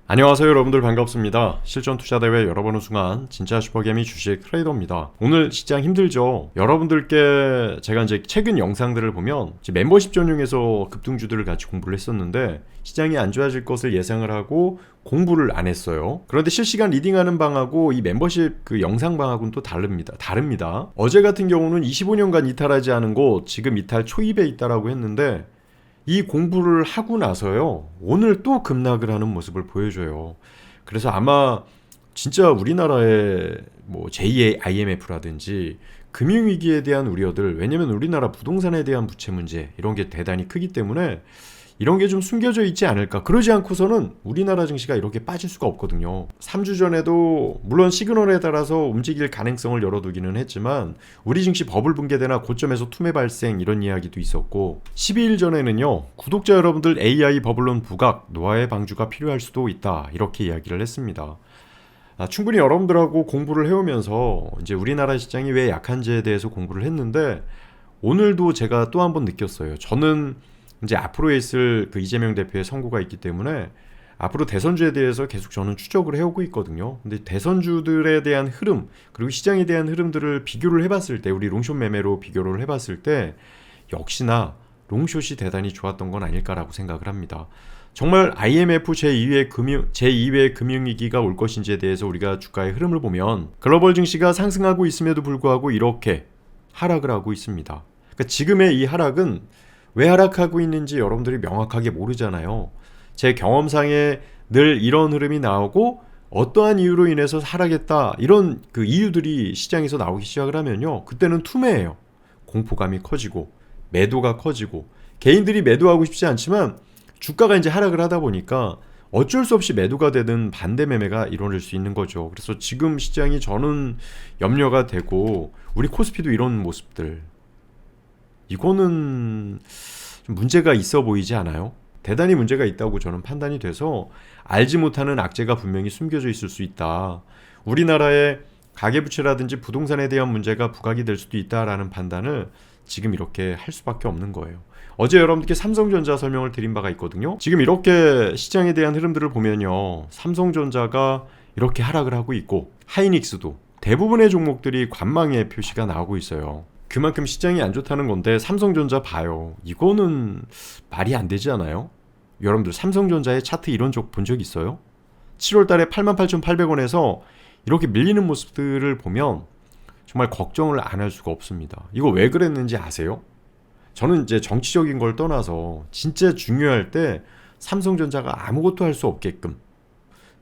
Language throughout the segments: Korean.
안녕하세요 여러분들 반갑습니다. 실전 투자대회 열어보는 순간 진짜 슈퍼개미 주식 트레이더입니다. 오늘 시장 힘들죠? 여러분들께 제가 이제 최근 영상들을 보면 이제 멤버십 전용에서 급등주들을 같이 공부를 했었는데 시장이 안 좋아질 것을 예상을 하고 공부를 안 했어요. 그런데 실시간 리딩하는 방하고 이 멤버십 그 영상 방하고는 또 다릅니다. 어제 같은 경우는 25년간 이탈하지 않은 곳 지금 이탈 초입에 있다라고 했는데 이 공부를 하고 나서요 오늘 또 급락을 하는 모습을 보여줘요. 그래서 아마 진짜 우리나라의 뭐 제2의 IMF라든지 금융위기에 대한 우려들, 왜냐면 우리나라 부동산에 대한 부채 문제 이런 게 대단히 크기 때문에 이런 게 좀 숨겨져 있지 않을까. 그러지 않고서는 우리나라 증시가 이렇게 빠질 수가 없거든요. 3주 전에도 물론 시그널에 따라서 움직일 가능성을 열어두기는 했지만 우리 증시 버블 붕괴되나 고점에서 투매 발생 이런 이야기도 있었고 12일 전에는요 구독자 여러분들 AI 버블론 부각 노화의 방주가 필요할 수도 있다 이렇게 이야기를 했습니다. 충분히 여러분들하고 공부를 해오면서 이제 우리나라 시장이 왜 약한지에 대해서 공부를 했는데 오늘도 제가 또 한 번 느꼈어요. 저는 이제 앞으로 있을 그 이재명 대표의 선거가 있기 때문에 앞으로 대선주에 대해서 계속 저는 추적을 해오고 있거든요. 근데 대선주들에 대한 흐름 그리고 시장에 대한 흐름들을 비교를 해봤을 때 우리 롱숏 매매로 비교를 해봤을 때 역시나 롱숏이 대단히 좋았던 건 아닐까라고 생각을 합니다. 정말 IMF 제2회 금융위기가 올 것인지에 대해서 우리가 주가의 흐름을 보면 글로벌 증시가 상승하고 있음에도 불구하고 이렇게 하락을 하고 있습니다. 그러니까 지금의 이 하락은 왜 하락하고 있는지 여러분들이 명확하게 모르잖아요. 제 경험상에 늘 이런 흐름이 나오고 어떠한 이유로 인해서 하락했다 이런 그 이유들이 시장에서 나오기 시작을 하면요 그때는 투매예요. 공포감이 커지고 매도가 커지고 개인들이 매도하고 싶지 않지만 주가가 이제 하락을 하다 보니까 어쩔 수 없이 매도가 되는 반대 매매가 이루어질 수 있는 거죠. 그래서 지금 시장이 저는 염려가 되고 우리 코스피도 이런 모습들 이거는 좀 문제가 있어 보이지 않아요? 대단히 문제가 있다고 저는 판단이 돼서 알지 못하는 악재가 분명히 숨겨져 있을 수 있다. 우리나라의 가계부채라든지 부동산에 대한 문제가 부각이 될 수도 있다라는 판단을 지금 이렇게 할 수밖에 없는 거예요. 어제 여러분들께 삼성전자 설명을 드린 바가 있거든요. 지금 이렇게 시장에 대한 흐름들을 보면요. 삼성전자가 이렇게 하락을 하고 있고 하이닉스도 대부분의 종목들이 관망의 표시가 나오고 있어요. 그만큼 시장이 안 좋다는 건데 삼성전자 봐요. 이거는 말이 안 되지 않아요? 여러분들 삼성전자의 차트 이런 적 본 적 있어요? 7월 달에 88,800원에서 이렇게 밀리는 모습들을 보면 정말 걱정을 안 할 수가 없습니다. 이거 왜 그랬는지 아세요? 저는 이제 정치적인 걸 떠나서 진짜 중요할 때 삼성전자가 아무것도 할 수 없게끔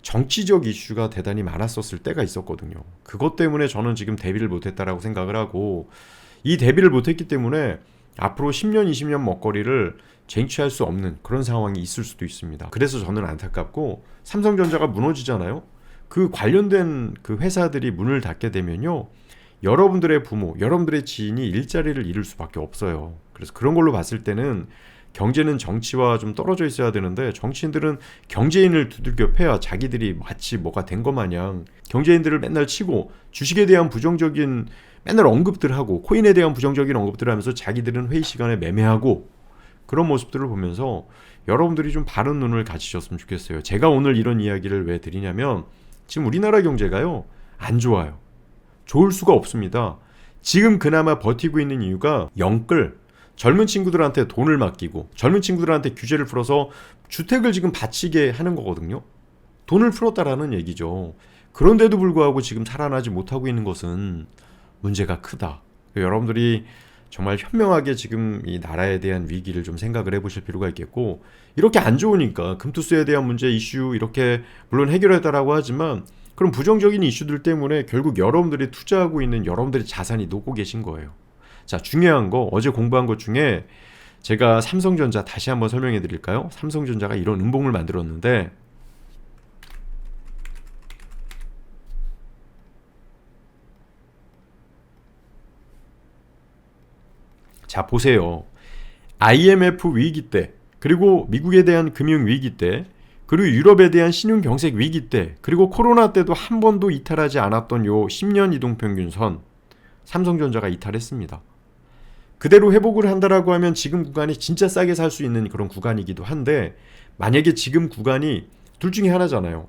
정치적 이슈가 대단히 많았었을 때가 있었거든요. 그것 때문에 저는 지금 대비를 못했다라고 생각을 하고 이 대비를 못했기 때문에 앞으로 10년, 20년 먹거리를 쟁취할 수 없는 그런 상황이 있을 수도 있습니다. 그래서 저는 안타깝고 삼성전자가 무너지잖아요. 그 관련된 그 회사들이 문을 닫게 되면요. 여러분들의 부모, 여러분들의 지인이 일자리를 잃을 수밖에 없어요. 그래서 그런 걸로 봤을 때는 경제는 정치와 좀 떨어져 있어야 되는데 정치인들은 경제인을 두들겨 패야 자기들이 마치 뭐가 된 것 마냥 경제인들을 맨날 치고 주식에 대한 부정적인 맨날 언급들 하고 코인에 대한 부정적인 언급들을 하면서 자기들은 회의 시간에 매매하고 그런 모습들을 보면서 여러분들이 좀 바른 눈을 가지셨으면 좋겠어요. 제가 오늘 이런 이야기를 왜 드리냐면 지금 우리나라 경제가요 안 좋아요. 좋을 수가 없습니다. 지금 그나마 버티고 있는 이유가 영끌 젊은 친구들한테 돈을 맡기고 젊은 친구들한테 규제를 풀어서 주택을 지금 바치게 하는 거거든요. 돈을 풀었다라는 얘기죠. 그런데도 불구하고 지금 살아나지 못하고 있는 것은 문제가 크다. 여러분들이 정말 현명하게 지금 이 나라에 대한 위기를 좀 생각을 해보실 필요가 있겠고 이렇게 안 좋으니까 금투세에 대한 문제 이슈 이렇게 물론 해결했다라고 하지만 그런 부정적인 이슈들 때문에 결국 여러분들이 투자하고 있는 여러분들의 자산이 녹고 계신 거예요. 자, 중요한 거 어제 공부한 것 중에 제가 삼성전자 다시 한번 설명해 드릴까요? 삼성전자가 이런 음봉을 만들었는데 자 보세요. IMF 위기 때 그리고 미국에 대한 금융 위기 때 그리고 유럽에 대한 신용 경색 위기 때 그리고 코로나 때도 한 번도 이탈하지 않았던 요 10년 이동평균선 삼성전자가 이탈했습니다. 그대로 회복을 한다라고 하면 지금 구간이 진짜 싸게 살 수 있는 그런 구간이기도 한데 만약에 지금 구간이 둘 중에 하나잖아요.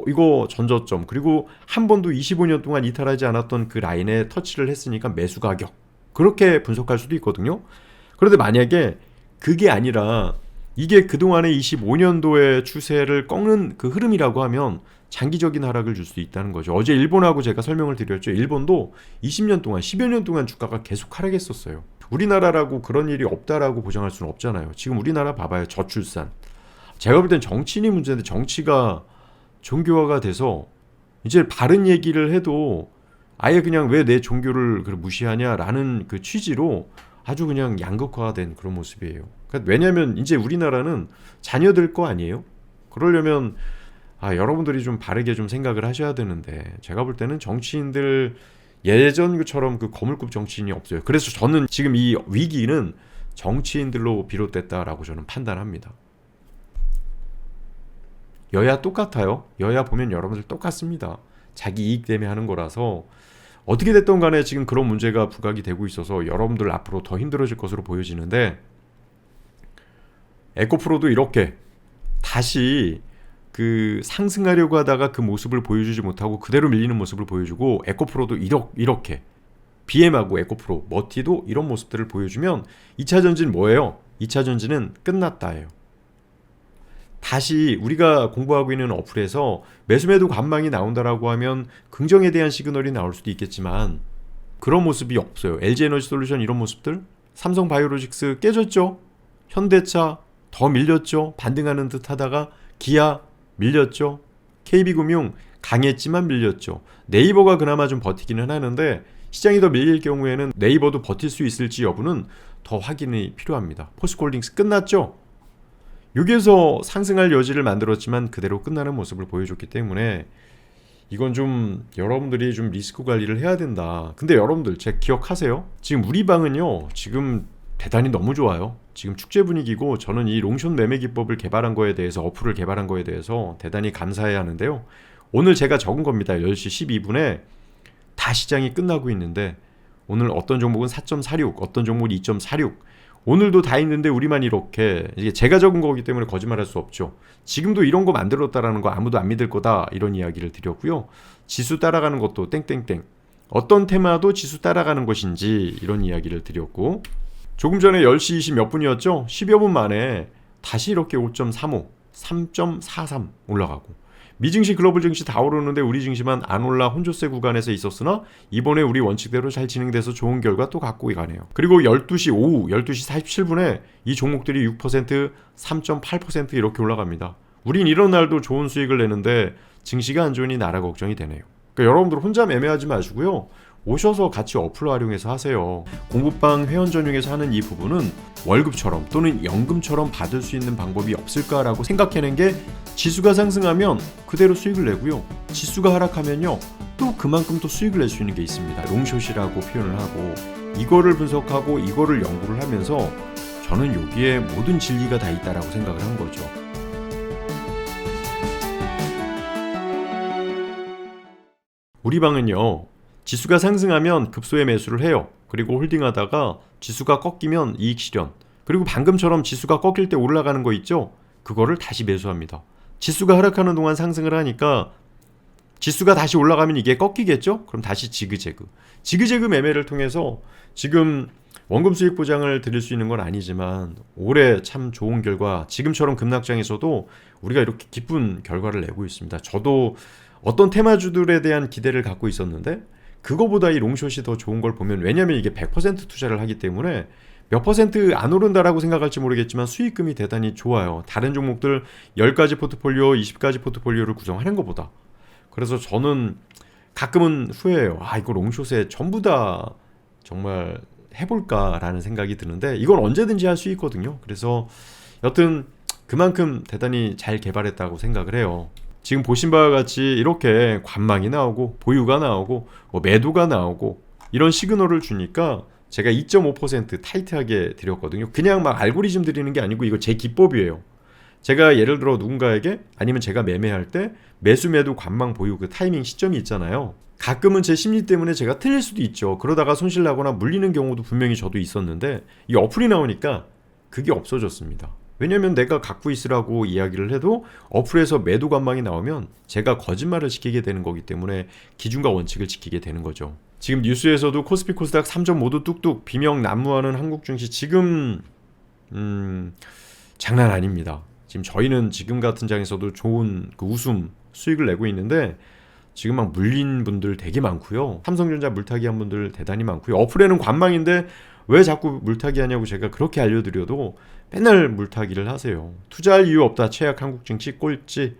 이거 전저점, 그리고 한 번도 25년 동안 이탈하지 않았던 그 라인에 터치를 했으니까 매수 가격, 그렇게 분석할 수도 있거든요. 그런데 만약에 그게 아니라 이게 그동안의 25년도의 추세를 꺾는 그 흐름이라고 하면 장기적인 하락을 줄 수 있다는 거죠. 어제 일본하고 제가 설명을 드렸죠. 일본도 20년 동안, 10여 년 동안 주가가 계속 하락했었어요. 우리나라라고 그런 일이 없다라고 보장할 수는 없잖아요. 지금 우리나라 봐봐요. 저출산. 제가 볼 땐 정치인이 문제인데, 정치가 종교화가 돼서 이제 바른 얘기를 해도 아예 그냥 왜 내 종교를 무시하냐라는 그 취지로 아주 그냥 양극화된 그런 모습이에요. 그러니까 왜냐하면 이제 우리나라는 자녀들 거 아니에요? 그러려면 여러분들이 좀 바르게 좀 생각을 하셔야 되는데, 제가 볼 때는 정치인들 예전처럼 그 거물급 정치인이 없어요. 그래서 저는 지금 이 위기는 정치인들로 비롯됐다라고 저는 판단합니다. 여야 똑같아요. 여야 보면 여러분들 똑같습니다. 자기 이익 때문에 하는 거라서 어떻게 됐든 간에 지금 그런 문제가 부각이 되고 있어서 여러분들 앞으로 더 힘들어질 것으로 보여지는데, 에코프로도 이렇게 다시 그 상승하려고 하다가 그 모습을 보여주지 못하고 그대로 밀리는 모습을 보여주고, 에코프로도 이렇게 BM하고 에코프로, 머티도 이런 모습들을 보여주면 2차 전진 뭐예요? 2차 전진은 끝났다예요. 다시 우리가 공부하고 있는 어플에서 매수매도 관망이 나온다라고 하면 긍정에 대한 시그널이 나올 수도 있겠지만 그런 모습이 없어요. LG에너지솔루션 이런 모습들, 삼성바이오로직스 깨졌죠. 현대차 더 밀렸죠. 반등하는 듯 하다가 기아 밀렸죠. KB금융 강했지만 밀렸죠. 네이버가 그나마 좀 버티기는 하는데 시장이 더 밀릴 경우에는 네이버도 버틸 수 있을지 여부는 더 확인이 필요합니다. 포스코홀딩스 끝났죠. 여기에서 상승할 여지를 만들었지만 그대로 끝나는 모습을 보여줬기 때문에 이건 좀 여러분들이 좀 리스크 관리를 해야 된다. 근데 여러분들 제 기억하세요? 지금 우리 방은요, 지금 대단히 너무 좋아요. 지금 축제 분위기고, 저는 이 롱숏 매매 기법을 개발한 거에 대해서, 어플을 개발한 거에 대해서 대단히 감사해야 하는데요. 오늘 제가 적은 겁니다. 10시 12분에 다 시장이 끝나고 있는데 오늘 어떤 종목은 4.46, 어떤 종목은 2.46, 오늘도 다 있는데 우리만 이렇게, 이게 제가 적은 거기 때문에 거짓말할 수 없죠. 지금도 이런 거 만들었다라는 거 아무도 안 믿을 거다, 이런 이야기를 드렸고요. 지수 따라가는 것도 땡땡땡, 어떤 테마도 지수 따라가는 것인지 이런 이야기를 드렸고, 조금 전에 10시 20 몇 분이었죠? 10여 분 만에 다시 이렇게 5.35, 3.43 올라가고, 미증시 글로벌 증시 다 오르는데 우리 증시만 안 올라 혼조세 구간에서 있었으나 이번에 우리 원칙대로 잘 진행돼서 좋은 결과 또 갖고 가네요. 그리고 12시 오후 12시 47분에 이 종목들이 6%, 3.8% 이렇게 올라갑니다. 우린 이런 날도 좋은 수익을 내는데 증시가 안 좋으니 나라 걱정이 되네요. 그러니까 여러분들 혼자 매매하지 마시고요. 오셔서 같이 어플 활용해서 하세요. 공부방 회원 전용에서 하는 이 부분은 월급처럼 또는 연금처럼 받을 수 있는 방법이 없을까라고 생각해낸 게, 지수가 상승하면 그대로 수익을 내고요. 지수가 하락하면요, 또 그만큼 또 수익을 낼 수 있는 게 있습니다. 롱숏이라고 표현을 하고, 이거를 분석하고 이거를 연구를 하면서 저는 여기에 모든 진리가 다 있다라고 생각을 한 거죠. 우리 방은요, 지수가 상승하면 급소에 매수를 해요. 그리고 홀딩하다가 지수가 꺾이면 이익 실현, 그리고 방금처럼 지수가 꺾일 때 올라가는 거 있죠? 그거를 다시 매수합니다. 지수가 하락하는 동안 상승을 하니까 지수가 다시 올라가면 이게 꺾이겠죠? 그럼 다시 지그재그 매매를 통해서 지금 원금 수익 보장을 드릴 수 있는 건 아니지만 올해 참 좋은 결과, 지금처럼 급락장에서도 우리가 이렇게 기쁜 결과를 내고 있습니다. 저도 어떤 테마주들에 대한 기대를 갖고 있었는데 그거보다 이 롱숏이 더 좋은 걸 보면, 왜냐면 이게 100% 투자를 하기 때문에 몇 퍼센트 안 오른다라고 생각할지 모르겠지만 수익금이 대단히 좋아요. 다른 종목들 10가지 포트폴리오, 20가지 포트폴리오를 구성하는 것보다. 그래서 저는 가끔은 후회해요. 이거 롱숏에 전부 다 정말 해볼까라는 생각이 드는데 이건 언제든지 할 수 있거든요. 그래서 여튼 그만큼 대단히 잘 개발했다고 생각을 해요. 지금 보신 바와 같이 이렇게 관망이 나오고 보유가 나오고 매도가 나오고 이런 시그널을 주니까 제가 2.5% 타이트하게 드렸거든요. 그냥 막 알고리즘 드리는 게 아니고 이거 제 기법이에요. 제가 예를 들어 누군가에게, 아니면 제가 매매할 때 매수 매도 관망 보유 그 타이밍 시점이 있잖아요. 가끔은 제 심리 때문에 제가 틀릴 수도 있죠. 그러다가 손실 나거나 물리는 경우도 분명히 저도 있었는데 이 어플이 나오니까 그게 없어졌습니다. 왜냐면 내가 갖고 있으라고 이야기를 해도 어플에서 매도 관망이 나오면 제가 거짓말을 시키게 되는 거기 때문에 기준과 원칙을 지키게 되는 거죠. 지금 뉴스에서도 코스피 코스닥 3점 모두 뚝뚝 비명 난무하는 한국 증시 지금 장난 아닙니다. 지금 저희는 지금 같은 장에서도 좋은 그 웃음 수익을 내고 있는데 지금 막 물린 분들 되게 많고요. 삼성전자 물타기 한 분들 대단히 많고요. 어플에는 관망인데 왜 자꾸 물타기 하냐고 제가 그렇게 알려드려도 맨날 물타기를 하세요. 투자할 이유 없다. 최악 한국 증시 꼴찌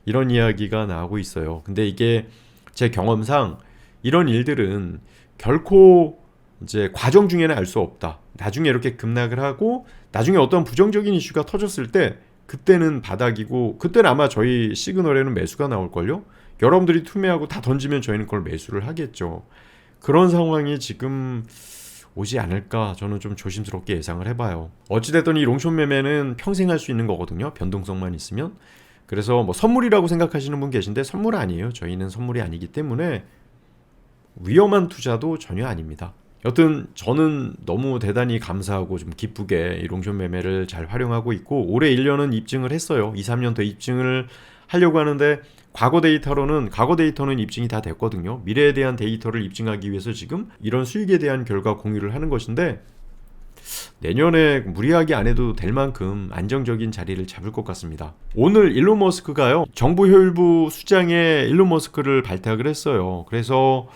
이런 이야기가 나오고 있어요. 근데 이게 제 경험상 이런 일들은 결코 이제 과정 중에는 알 수 없다. 나중에 이렇게 급락을 하고 나중에 어떤 부정적인 이슈가 터졌을 때 그때는 바닥이고 그때는 아마 저희 시그널에는 매수가 나올걸요. 여러분들이 투매하고 다 던지면 저희는 그걸 매수를 하겠죠. 그런 상황이 지금 오지 않을까 저는 좀 조심스럽게 예상을 해봐요. 어찌됐든 이 롱숏 매매는 평생 할 수 있는 거거든요. 변동성만 있으면. 그래서 뭐 선물이라고 생각하시는 분 계신데 선물 아니에요. 저희는 선물이 아니기 때문에 위험한 투자도 전혀 아닙니다. 여튼 저는 너무 대단히 감사하고 좀 기쁘게 이 롱숏 매매를 잘 활용하고 있고 올해 1년은 입증을 했어요. 2, 3년 더 입증을 하려고 하는데 과거 데이터는 입증이 다 됐거든요. 미래에 대한 데이터를 입증하기 위해서 지금 이런 수익에 대한 결과 공유를 하는 것인데 내년에 무리하게 안 해도 될 만큼 안정적인 자리를 잡을 것 같습니다. 오늘 일론 머스크가요. 정부 효율부 수장에 일론 머스크를 발탁을 했어요. 그래서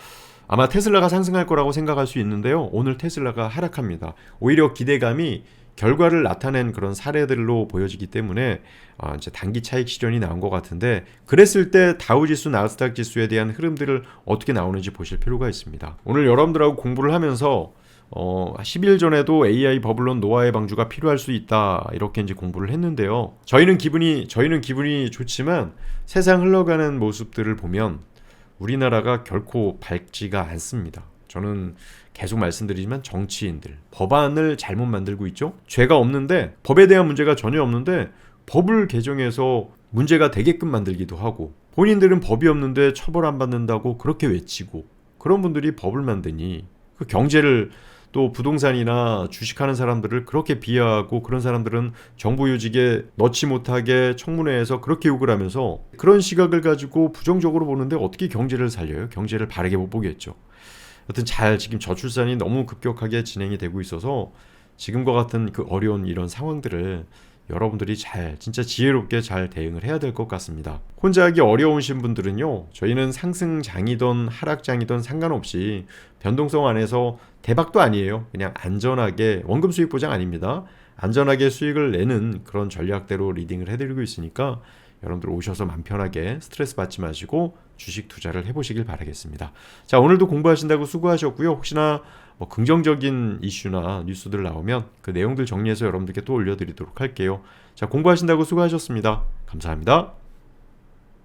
아마 테슬라가 상승할 거라고 생각할 수 있는데요. 오늘 테슬라가 하락합니다. 오히려 기대감이 결과를 나타낸 그런 사례들로 보여지기 때문에 이제 단기 차익 실현이 나온 것 같은데 그랬을 때 다우지수, 나스닥 지수에 대한 흐름들을 어떻게 나오는지 보실 필요가 있습니다. 오늘 여러분들하고 공부를 하면서 10일 전에도 AI 버블론 노아의 방주가 필요할 수 있다 이렇게 이제 공부를 했는데요. 저희는 기분이 좋지만 세상 흘러가는 모습들을 보면 우리나라가 결코 밝지가 않습니다. 저는 계속 말씀드리지만 정치인들, 법안을 잘못 만들고 있죠. 죄가 없는데 법에 대한 문제가 전혀 없는데 법을 개정해서 문제가 되게끔 만들기도 하고 본인들은 법이 없는데 처벌 안 받는다고 그렇게 외치고 그런 분들이 법을 만드니 그 경제를 또 부동산이나 주식하는 사람들을 그렇게 비하하고 그런 사람들은 정부 요직에 넣지 못하게 청문회에서 그렇게 욕을 하면서 그런 시각을 가지고 부정적으로 보는데 어떻게 경제를 살려요? 경제를 바르게 못 보겠죠. 여튼 지금 저출산이 너무 급격하게 진행이 되고 있어서 지금과 같은 그 어려운 이런 상황들을 여러분들이 진짜 지혜롭게 잘 대응을 해야 될 것 같습니다. 혼자 하기 어려우신 분들은요. 저희는 상승장이든 하락장이든 상관없이 변동성 안에서 대박도 아니에요. 그냥 안전하게 원금 수익 보장 아닙니다. 안전하게 수익을 내는 그런 전략대로 리딩을 해드리고 있으니까 여러분들 오셔서 마음 편하게 스트레스 받지 마시고 주식 투자를 해보시길 바라겠습니다. 자, 오늘도 공부하신다고 수고하셨고요. 혹시나 뭐 긍정적인 이슈나 뉴스들 나오면 그 내용들 정리해서 여러분들께 또 올려드리도록 할게요. 자, 공부하신다고 수고하셨습니다. 감사합니다.